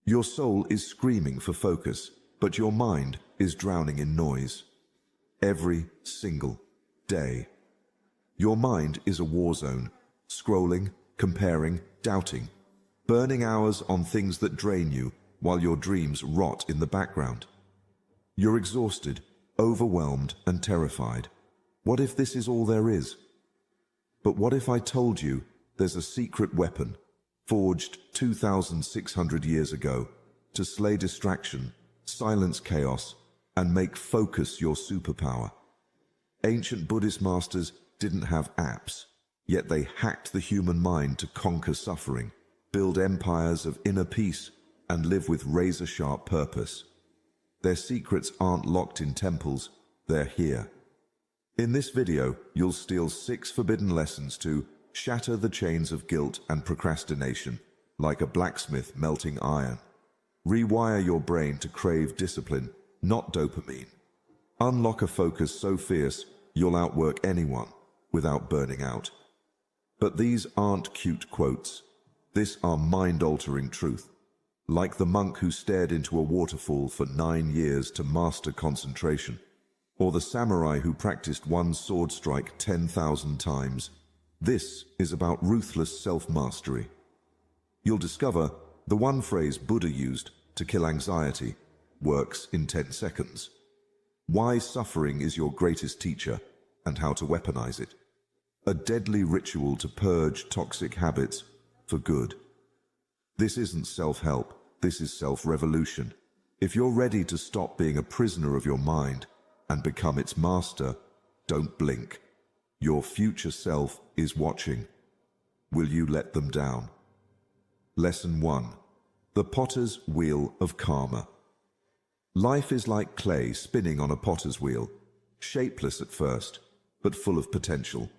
Your soul is screaming for focus, but your mind is drowning in noise. Every single day. Your mind is a war zone, scrolling, comparing, doubting, burning hours on things that drain you while your dreams rot in the background. You're exhausted, overwhelmed, and terrified. What if this is all there is? But what if I told you there's a secret weapon, forged 2,600 years ago, to slay distraction, silence chaos, and make focus your superpower? Ancient Buddhist masters didn't have apps, yet they hacked the human mind to conquer suffering, build empires of inner peace, and live with razor-sharp purpose. Their secrets aren't locked in temples, they're here. In this video, you'll steal 6 forbidden lessons to shatter the chains of guilt and procrastination, like a blacksmith melting iron. Rewire your brain to crave discipline, not dopamine. Unlock a focus so fierce you'll outwork anyone without burning out. But these aren't cute quotes. These are mind-altering truth. Like the monk who stared into a waterfall for 9 years to master concentration, or the samurai who practiced one sword strike 10,000 times. This is about ruthless self-mastery. You'll discover the one phrase Buddha used to kill anxiety works in 10 seconds. Why suffering is your greatest teacher and how to weaponize it. A deadly ritual to purge toxic habits for good. This isn't self-help, this is self-revolution. If you're ready to stop being a prisoner of your mind and become its master, don't blink. Your future self is watching. Will you let them down? Lesson 1. The Potter's Wheel of Karma. Life is like clay spinning on a potter's wheel, shapeless at first, but full of potential.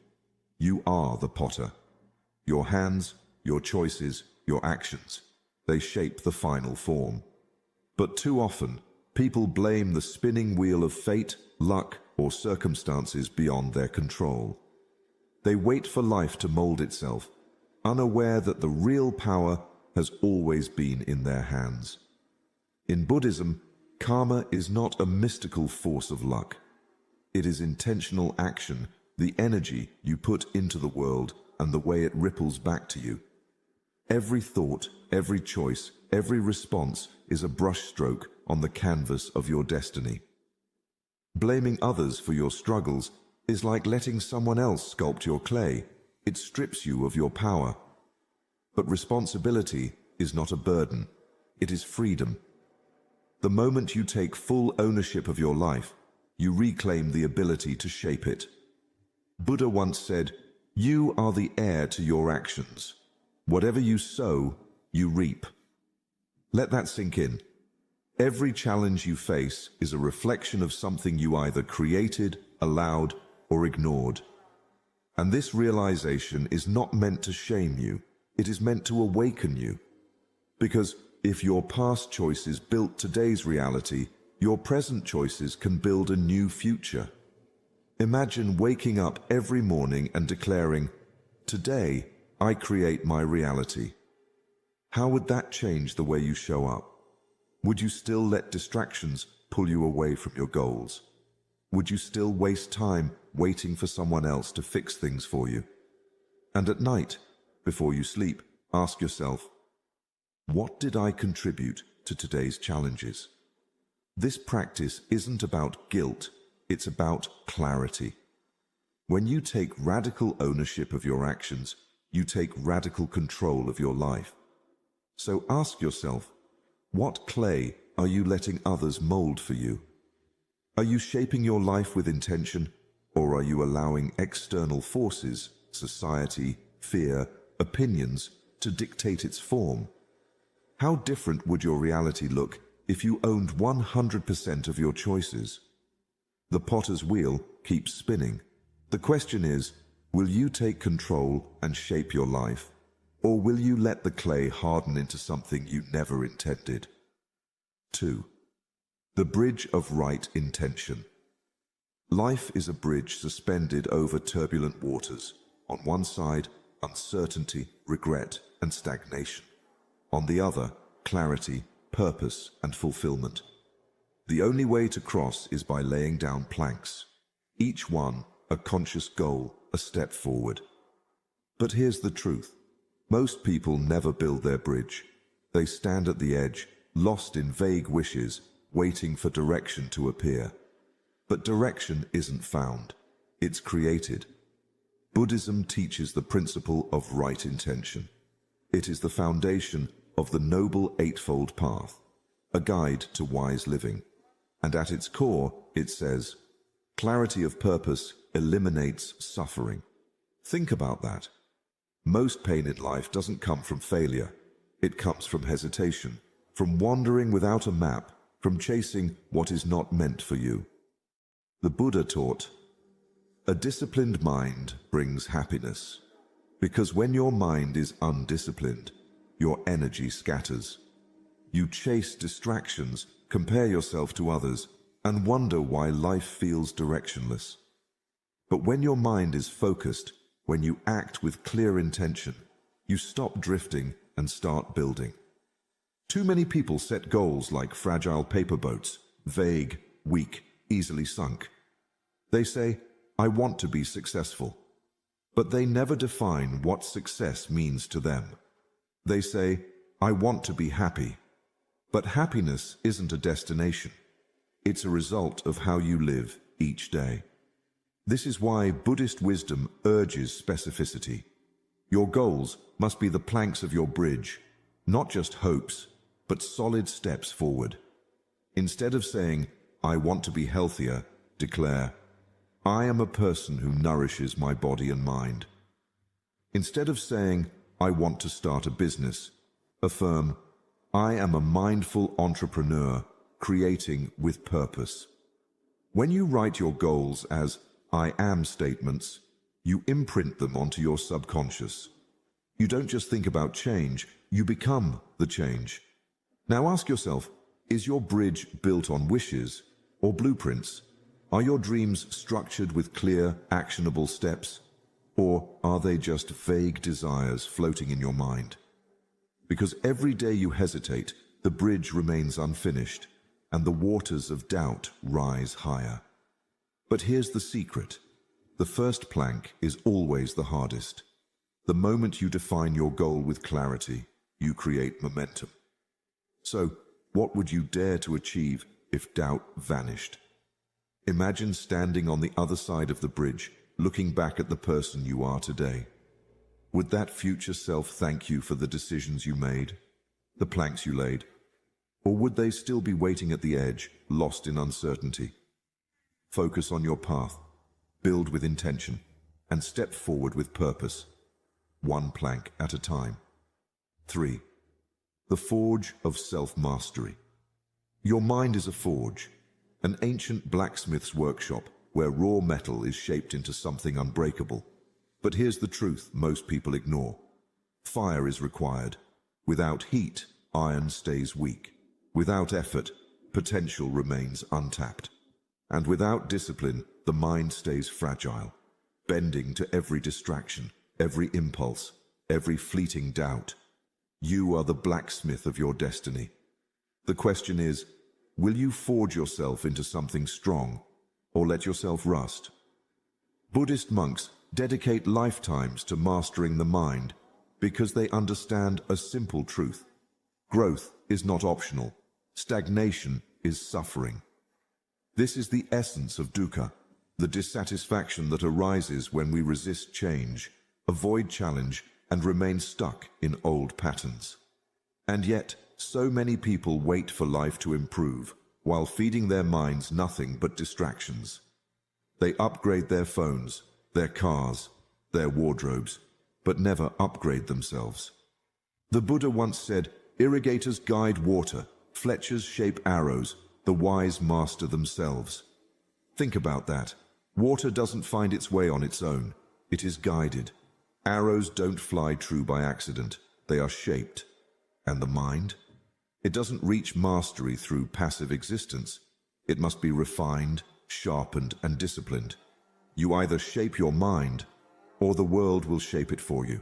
You are the potter. Your hands, your choices, your actions, they shape the final form. But too often, people blame the spinning wheel of fate, luck, or circumstances beyond their control. They wait for life to mold itself, unaware that the real power has always been in their hands. In Buddhism, karma is not a mystical force of luck. It is intentional action, the energy you put into the world and the way it ripples back to you. Every thought, every choice, every response is a brushstroke on the canvas of your destiny. Blaming others for your struggles is like letting someone else sculpt your clay. It strips you of your power. But responsibility is not a burden. It is freedom. The moment you take full ownership of your life, you reclaim the ability to shape it. Buddha once said, "You are the heir to your actions. Whatever you sow, you reap." Let that sink in. Every challenge you face is a reflection of something you either created, allowed, or ignored. And this realization is not meant to shame you. It is meant to awaken you. Because if your past choices built today's reality, your present choices can build a new future. Imagine waking up every morning and declaring, "Today, I create my reality." How would that change the way you show up? Would you still let distractions pull you away from your goals? Would you still waste time waiting for someone else to fix things for you? And at night, before you sleep, ask yourself, what did I contribute to today's challenges? This practice isn't about guilt, it's about clarity. When you take radical ownership of your actions, you take radical control of your life. So ask yourself, what clay are you letting others mold for you? Are you shaping your life with intention, or are you allowing external forces, society, fear, opinions, to dictate its form? How different would your reality look if you owned 100% of your choices? The potter's wheel keeps spinning. The question is, will you take control and shape your life? Or will you let the clay harden into something you never intended? 2. The bridge of right intention. Life is a bridge suspended over turbulent waters. On one side, uncertainty, regret, and stagnation. On the other, clarity, purpose and fulfillment. The only way to cross is by laying down planks, each one a conscious goal, a step forward. But here's the truth. Most people never build their bridge. They stand at the edge, lost in vague wishes, waiting for direction to appear. But direction isn't found. It's created. Buddhism teaches the principle of right intention. It is the foundation of the noble Eightfold Path, a guide to wise living. And at its core, it says, clarity of purpose eliminates suffering. Think about that. Most pain in life doesn't come from failure. It comes from hesitation, from wandering without a map, from chasing what is not meant for you. The Buddha taught, a disciplined mind brings happiness, because when your mind is undisciplined, your energy scatters. You chase distractions, compare yourself to others, and wonder why life feels directionless. But when your mind is focused, when you act with clear intention, you stop drifting and start building. Too many people set goals like fragile paper boats, vague, weak, easily sunk. They say, I want to be successful. But they never define what success means to them. They say, I want to be happy. But happiness isn't a destination. It's a result of how you live each day. This is why Buddhist wisdom urges specificity. Your goals must be the planks of your bridge, not just hopes, but solid steps forward. Instead of saying, I want to be healthier, declare, I am a person who nourishes my body and mind. Instead of saying, I want to start a business, affirm, I am a mindful entrepreneur creating with purpose. When you write your goals as I am statements, you imprint them onto your subconscious. You don't just think about change, you become the change. Now ask yourself, is your bridge built on wishes or blueprints? Are your dreams structured with clear, actionable steps? Or are they just vague desires floating in your mind? Because every day you hesitate, the bridge remains unfinished, and the waters of doubt rise higher. But here's the secret. The first plank is always the hardest. The moment you define your goal with clarity, you create momentum. So, what would you dare to achieve if doubt vanished? Imagine standing on the other side of the bridge, looking back at the person you are today. Would that future self thank you for the decisions you made, the planks you laid? Or would they still be waiting at the edge, lost in uncertainty? Focus on your path, build with intention, and step forward with purpose, one plank at a time. 3. The forge of self-mastery. Your mind is a forge, an ancient blacksmith's workshop where raw metal is shaped into something unbreakable. But here's the truth most people ignore. Fire is required. Without heat, iron stays weak. Without effort, potential remains untapped. And without discipline, the mind stays fragile, bending to every distraction, every impulse, every fleeting doubt. You are the blacksmith of your destiny. The question is, will you forge yourself into something strong, or let yourself rust? Buddhist monks dedicate lifetimes to mastering the mind because they understand a simple truth. Growth is not optional. Stagnation is suffering. This is the essence of dukkha, the dissatisfaction that arises when we resist change, avoid challenge, and remain stuck in old patterns. And yet, so many people wait for life to improve, while feeding their minds nothing but distractions. They upgrade their phones, their cars, their wardrobes, but never upgrade themselves. The Buddha once said, irrigators guide water, fletchers shape arrows, the wise master themselves. Think about that. Water doesn't find its way on its own. It is guided. Arrows don't fly true by accident. They are shaped. And the mind? It doesn't reach mastery through passive existence. It must be refined, sharpened, and disciplined. You either shape your mind, or the world will shape it for you.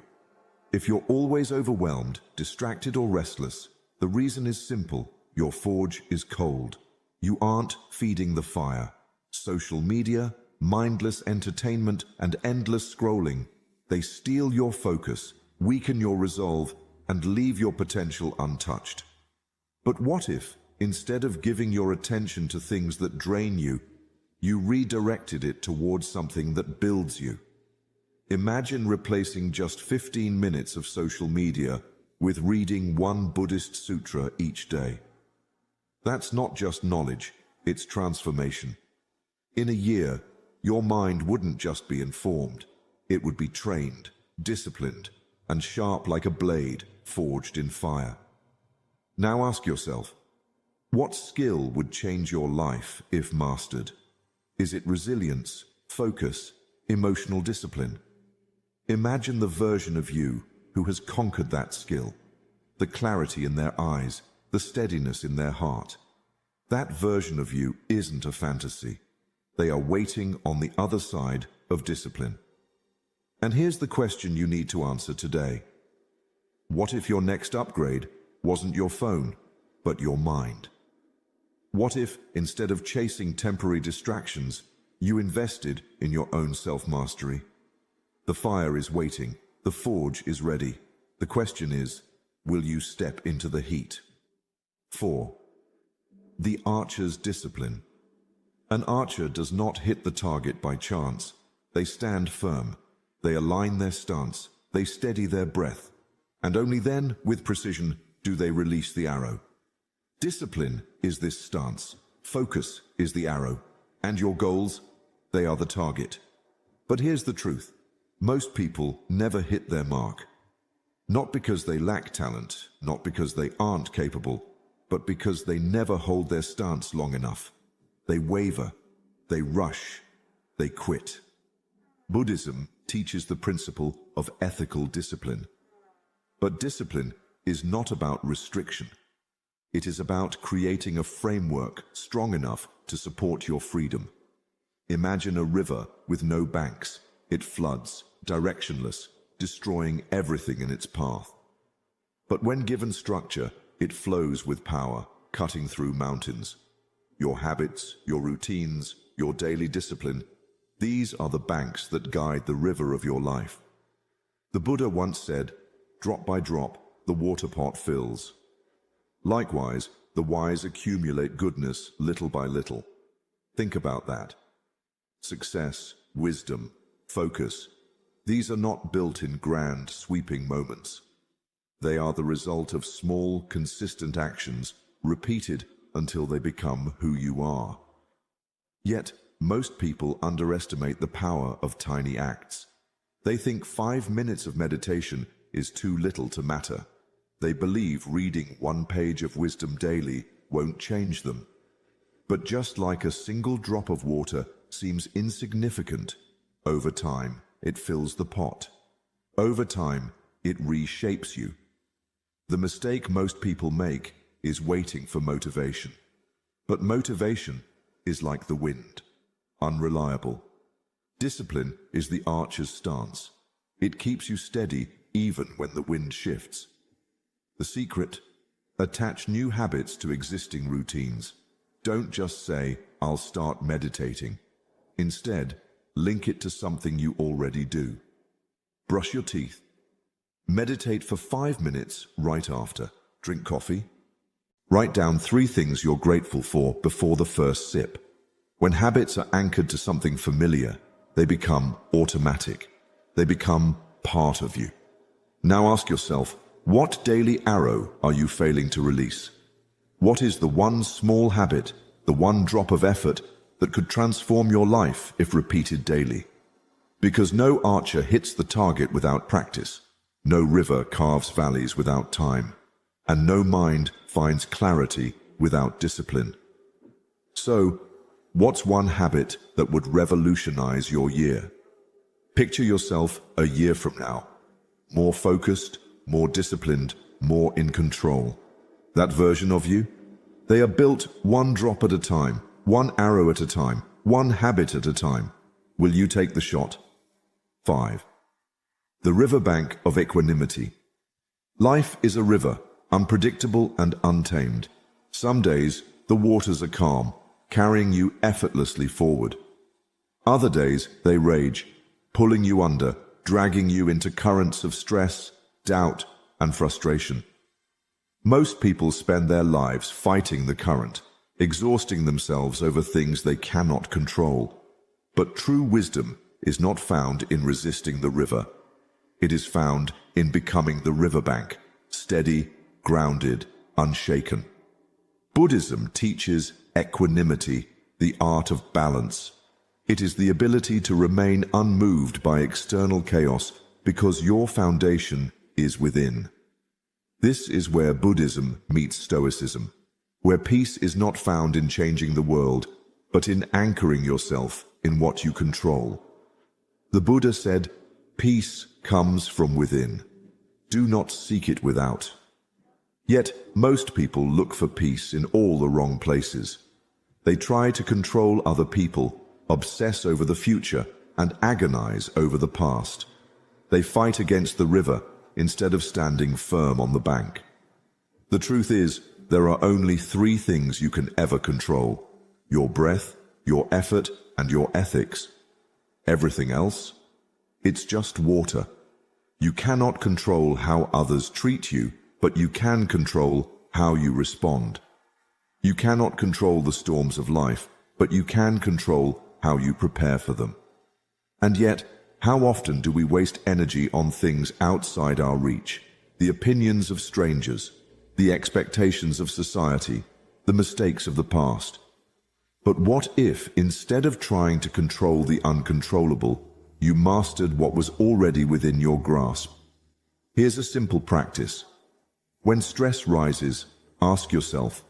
If you're always overwhelmed, distracted, or restless, the reason is simple. your forge is cold. You aren't feeding the fire. Social media, mindless entertainment, and endless scrolling, they steal your focus, weaken your resolve, and leave your potential untouched. But what if, instead of giving your attention to things that drain you, you redirected it towards something that builds you? Imagine replacing just 15 minutes of social media with reading one Buddhist sutra each day. That's not just knowledge, it's transformation. In a year, your mind wouldn't just be informed, it would be trained, disciplined, and sharp like a blade forged in fire. Now ask yourself, what skill would change your life if mastered? Is it resilience, focus, emotional discipline? Imagine the version of you who has conquered that skill, the clarity in their eyes, the steadiness in their heart. That version of you isn't a fantasy. They are waiting on the other side of discipline. And here's the question you need to answer today. What if your next upgrade wasn't your phone, but your mind? What if, instead of chasing temporary distractions, you invested in your own self-mastery? The fire is waiting. The forge is ready. The question is, will you step into the heat? 4. The archer's discipline. An archer does not hit the target by chance. They stand firm. They align their stance. They steady their breath. And only then, with precision, do they release the arrow. Discipline is this stance. Focus is the arrow. And your goals, they are the target. But here's the truth. Most people never hit their mark. Not because they lack talent, not because they aren't capable, but because they never hold their stance long enough. They waver, they rush, they quit. Buddhism teaches the principle of ethical discipline. But discipline is not about restriction. It is about creating a framework strong enough to support your freedom. Imagine a river with no banks. It floods, directionless, destroying everything in its path. But when given structure, it flows with power, cutting through mountains. Your habits, your routines, your daily discipline, these are the banks that guide the river of your life. The Buddha once said, "Drop by drop, the water pot fills." Likewise, the wise accumulate goodness little by little. Think about that. Success, wisdom, focus, these are not built in grand, sweeping moments. They are the result of small, consistent actions, repeated until they become who you are. Yet, most people underestimate the power of tiny acts. They think 5 minutes of meditation is too little to matter. They believe reading 1 page of wisdom daily won't change them. But just like a single drop of water seems insignificant, over time it fills the pot. Over time it reshapes you. The mistake most people make is waiting for motivation. But motivation is like the wind, unreliable. Discipline is the archer's stance. It keeps you steady even when the wind shifts. The secret: attach new habits to existing routines. Don't just say, "I'll start meditating." Instead, link it to something you already do. Brush your teeth. Meditate for 5 minutes right after. Drink coffee. Write down 3 things you're grateful for before the first sip. When habits are anchored to something familiar, they become automatic. They become part of you. Now ask yourself, what daily arrow are you failing to release? What is the one small habit, the one drop of effort that could transform your life if repeated daily? Because no archer hits the target without practice, no river carves valleys without time, and no mind finds clarity without discipline. So, what's one habit that would revolutionize your year? Picture yourself a year from now, more focused, more disciplined, more in control. That version of you? They are built 1 drop at a time, 1 arrow at a time, 1 habit at a time. Will you take the shot? 5. The riverbank of equanimity. Life is a river, unpredictable and untamed. Some days, the waters are calm, carrying you effortlessly forward. Other days, they rage, pulling you under, dragging you into currents of stress, doubt, and frustration. Most people spend their lives fighting the current, exhausting themselves over things they cannot control. But true wisdom is not found in resisting the river. It is found in becoming the riverbank, steady, grounded, unshaken. Buddhism teaches equanimity, the art of balance. It is the ability to remain unmoved by external chaos because your foundation is within. This is where Buddhism meets Stoicism, where peace is not found in changing the world, but in anchoring yourself in what you control. The Buddha said, "Peace comes from within. Do not seek it without." Yet, most people look for peace in all the wrong places. They try to control other people, obsess over the future, and agonize over the past. They fight against the river instead of standing firm on the bank. The truth is, there are only three things you can ever control: your breath, your effort, and your ethics. Everything else? It's just water. You cannot control how others treat you, but you can control how you respond. You cannot control the storms of life, but you can control how you prepare for them. And yet, how often do we waste energy on things outside our reach? The opinions of strangers, the expectations of society, the mistakes of the past. But what if, instead of trying to control the uncontrollable, you mastered what was already within your grasp? Here's a simple practice. When stress rises, ask yourself,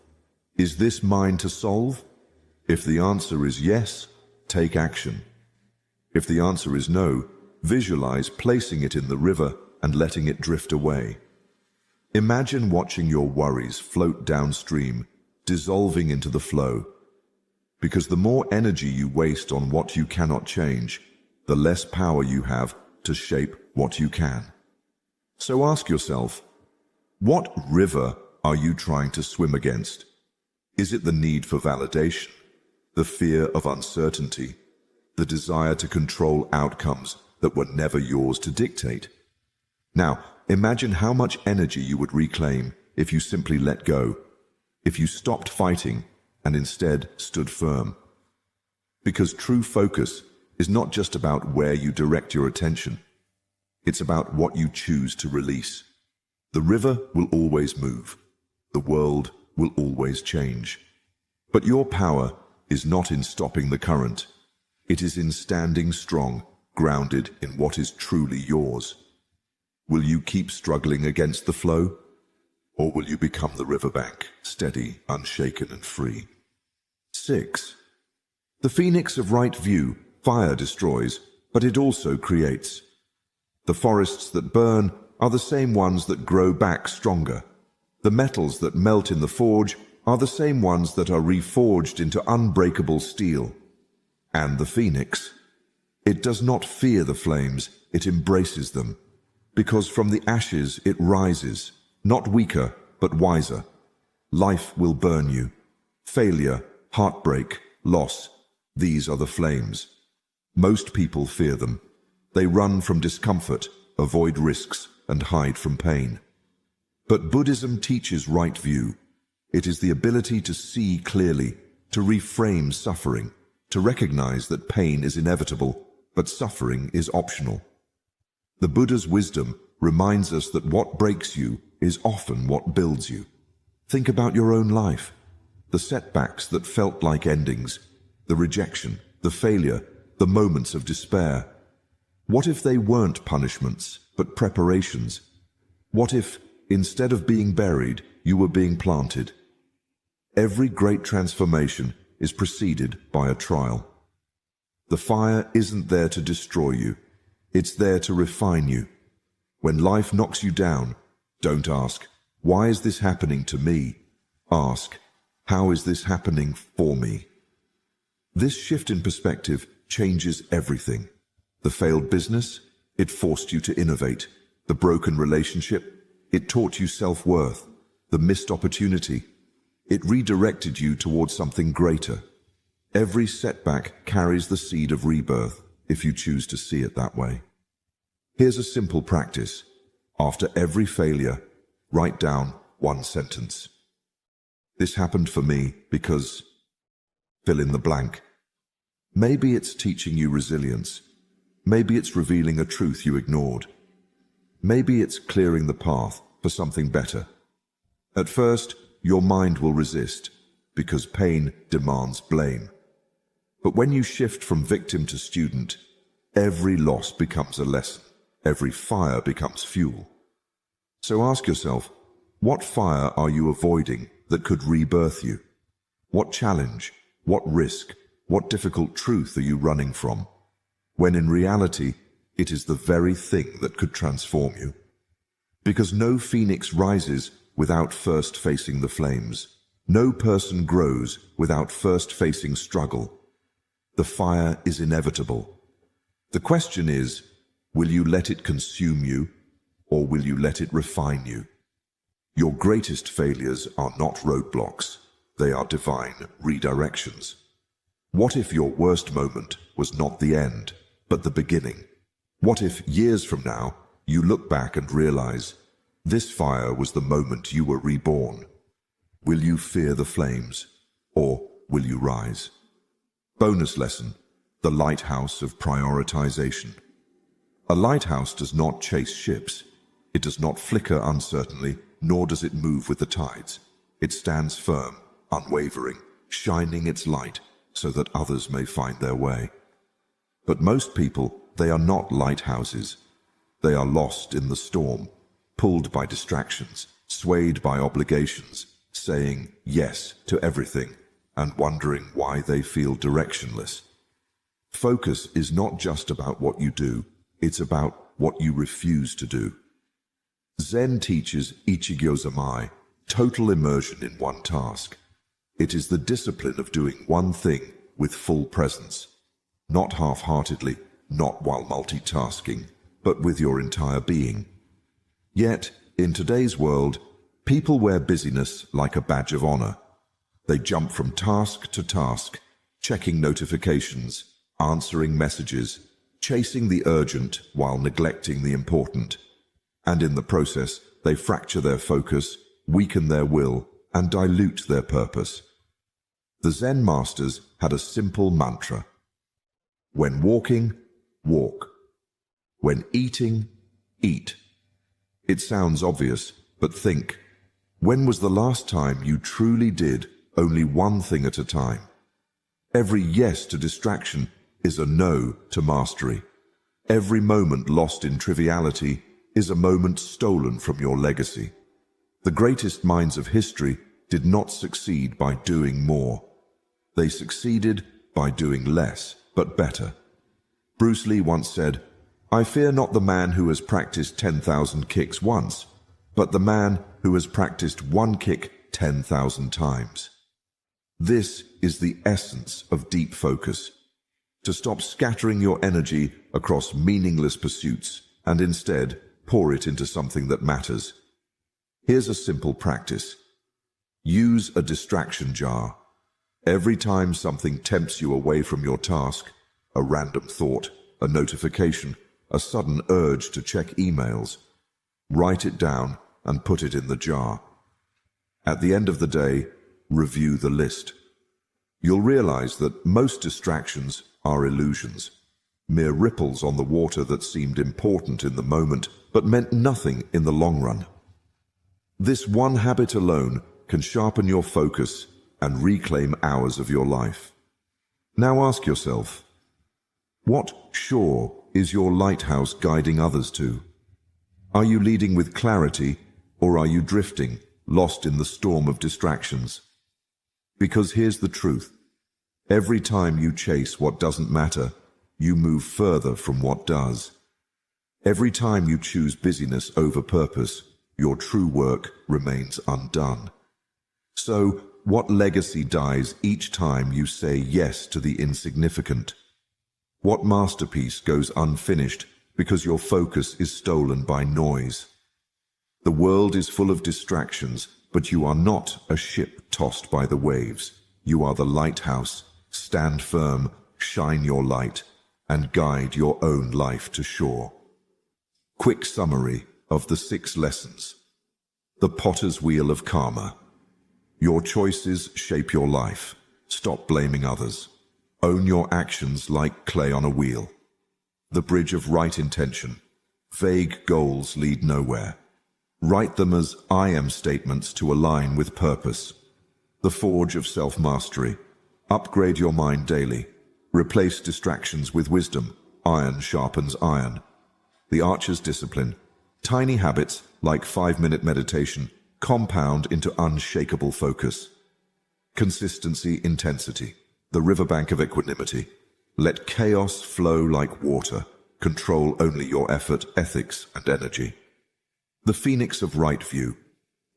is this mine to solve? If the answer is yes, take action. If the answer is no, visualize placing it in the river and letting it drift away. Imagine watching your worries float downstream, dissolving into the flow. Because the more energy you waste on what you cannot change, the less power you have to shape what you can. So ask yourself, what river are you trying to swim against? Is it the need for validation, the fear of uncertainty, the desire to control outcomes that were never yours to dictate? Now, imagine how much energy you would reclaim if you simply let go, if you stopped fighting and instead stood firm. Because true focus is not just about where you direct your attention. It's about what you choose to release. The river will always move. The world will always change. But your power is not in stopping the current. It is in standing strong, grounded in what is truly yours. Will you keep struggling against the flow? Or will you become the riverbank, steady, unshaken, and free? 6. The phoenix of right view, fire destroys, but it also creates. The forests that burn are the same ones that grow back stronger. The metals that melt in the forge are the same ones that are reforged into unbreakable steel. And the phoenix, it does not fear the flames, it embraces them. Because from the ashes it rises, not weaker, but wiser. Life will burn you. Failure, heartbreak, loss, these are the flames. Most people fear them. They run from discomfort, avoid risks, and hide from pain. But Buddhism teaches right view. It is the ability to see clearly, to reframe suffering, to recognize that pain is inevitable, but suffering is optional. The Buddha's wisdom reminds us that what breaks you is often what builds you. Think about your own life. The setbacks that felt like endings, the rejection, the failure, the moments of despair. What if they weren't punishments, but preparations? What if, instead of being buried, you were being planted? Every great transformation is preceded by a trial. The fire isn't there to destroy you. It's there to refine you. When life knocks you down, don't ask, why is this happening to me? Ask, how is this happening for me? This shift in perspective changes everything. The failed business, it forced you to innovate. The broken relationship, it taught you self-worth. The missed opportunity, It redirected you towards something greater. Every setback carries the seed of rebirth, if you choose to see it that way. Here's a simple practice. After every failure, write down one sentence. This happened for me because... fill in the blank. Maybe it's teaching you resilience. Maybe it's revealing a truth you ignored. Maybe it's clearing the path for something better. At first, your mind will resist, because pain demands blame. But when you shift from victim to student, every loss becomes a lesson. Every fire becomes fuel. So ask yourself, what fire are you avoiding that could rebirth you? What challenge, what risk, what difficult truth are you running from? When in reality, it is the very thing that could transform you. Because no phoenix rises without first facing the flames. No person grows without first facing struggle. The fire is inevitable. The question is, will you let it consume you, or will you let it refine you? Your greatest failures are not roadblocks. They are divine redirections. What if your worst moment was not the end, but the beginning? What if years from now, you look back and realize, this fire was the moment you were reborn? Will you fear the flames, or will you rise? Bonus lesson, the lighthouse of prioritization. A lighthouse does not chase ships. It does not flicker uncertainly, nor does it move with the tides. It stands firm, unwavering, shining its light so that others may find their way. But most people, they are not lighthouses. They are lost in the storm, pulled by distractions, swayed by obligations, saying yes to everything, and wondering why they feel directionless. Focus is not just about what you do, it's about what you refuse to do. Zen teaches Ichigyo-zamai, total immersion in one task. It is the discipline of doing one thing with full presence, not half-heartedly, not while multitasking, but with your entire being. Yet, in today's world, people wear busyness like a badge of honor. They jump from task to task, checking notifications, answering messages, chasing the urgent while neglecting the important. And in the process, they fracture their focus, weaken their will, and dilute their purpose. The Zen masters had a simple mantra. When walking, walk. When eating, eat. It sounds obvious, but think. When was the last time you truly did only one thing at a time? Every yes to distraction is a no to mastery. Every moment lost in triviality is a moment stolen from your legacy. The greatest minds of history did not succeed by doing more. They succeeded by doing less, but better. Bruce Lee once said, "I fear not the man who has practiced 10,000 kicks once, but the man who has practiced one kick 10,000 times." This is the essence of deep focus. To stop scattering your energy across meaningless pursuits and instead pour it into something that matters. Here's a simple practice. Use a distraction jar. Every time something tempts you away from your task, a random thought, a notification, a sudden urge to check emails, write it down and put it in the jar. At the end of the day, review the list. You'll realize that most distractions are illusions, mere ripples on the water that seemed important in the moment but meant nothing in the long run. This one habit alone can sharpen your focus and reclaim hours of your life. Now ask yourself, what shore is your lighthouse guiding others to? Are you leading with clarity, or are you drifting, lost in the storm of distractions? Because here's the truth. Every time you chase what doesn't matter, you move further from what does. Every time you choose busyness over purpose, your true work remains undone. So, what legacy dies each time you say yes to the insignificant? What masterpiece goes unfinished because your focus is stolen by noise? The world is full of distractions, but you are not a ship tossed by the waves. You are the lighthouse. Stand firm, shine your light, and guide your own life to shore. Quick summary of the 6 lessons. The potter's wheel of karma. Your choices shape your life. Stop blaming others. Own your actions like clay on a wheel. The bridge of right intention. Vague goals lead nowhere. Write them as I am statements to align with purpose. The forge of self-mastery. Upgrade your mind daily. Replace distractions with wisdom. Iron sharpens iron. The archer's discipline. Tiny habits, like 5-minute meditation, compound into unshakable focus. Consistency, intensity. The riverbank of equanimity. Let chaos flow like water. Control only your effort, ethics, and energy. The phoenix of right view.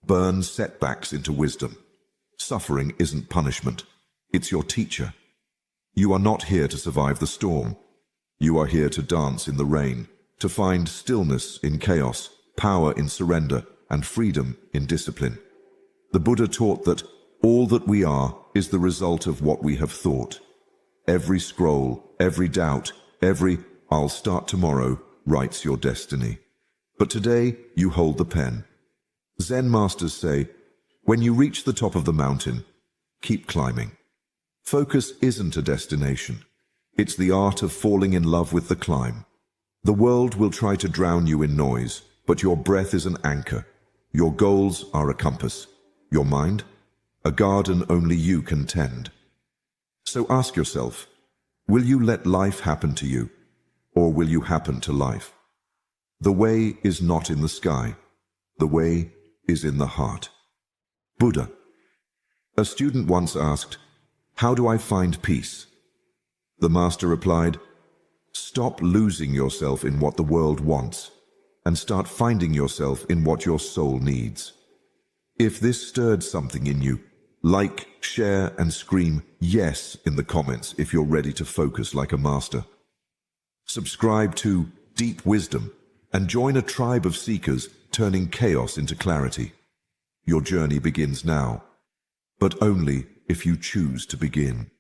Burn setbacks into wisdom. Suffering isn't punishment. It's your teacher. You are not here to survive the storm. You are here to dance in the rain, to find stillness in chaos, power in surrender, and freedom in discipline. The Buddha taught that all that we are is the result of what we have thought. Every scroll, every doubt, every "I'll start tomorrow" writes your destiny. But today you hold the pen. Zen masters say, when you reach the top of the mountain, keep climbing. Focus isn't a destination. It's the art of falling in love with the climb. The world will try to drown you in noise, but your breath is an anchor. Your goals are a compass. Your mind? A garden only you can tend. So ask yourself, will you let life happen to you, or will you happen to life? The way is not in the sky. The way is in the heart. Buddha. A student once asked, how do I find peace? The master replied, stop losing yourself in what the world wants and start finding yourself in what your soul needs. If this stirred something in you, like, share, and scream yes in the comments if you're ready to focus like a master. Subscribe to Deep Wisdom and join a tribe of seekers turning chaos into clarity. Your journey begins now, but only if you choose to begin.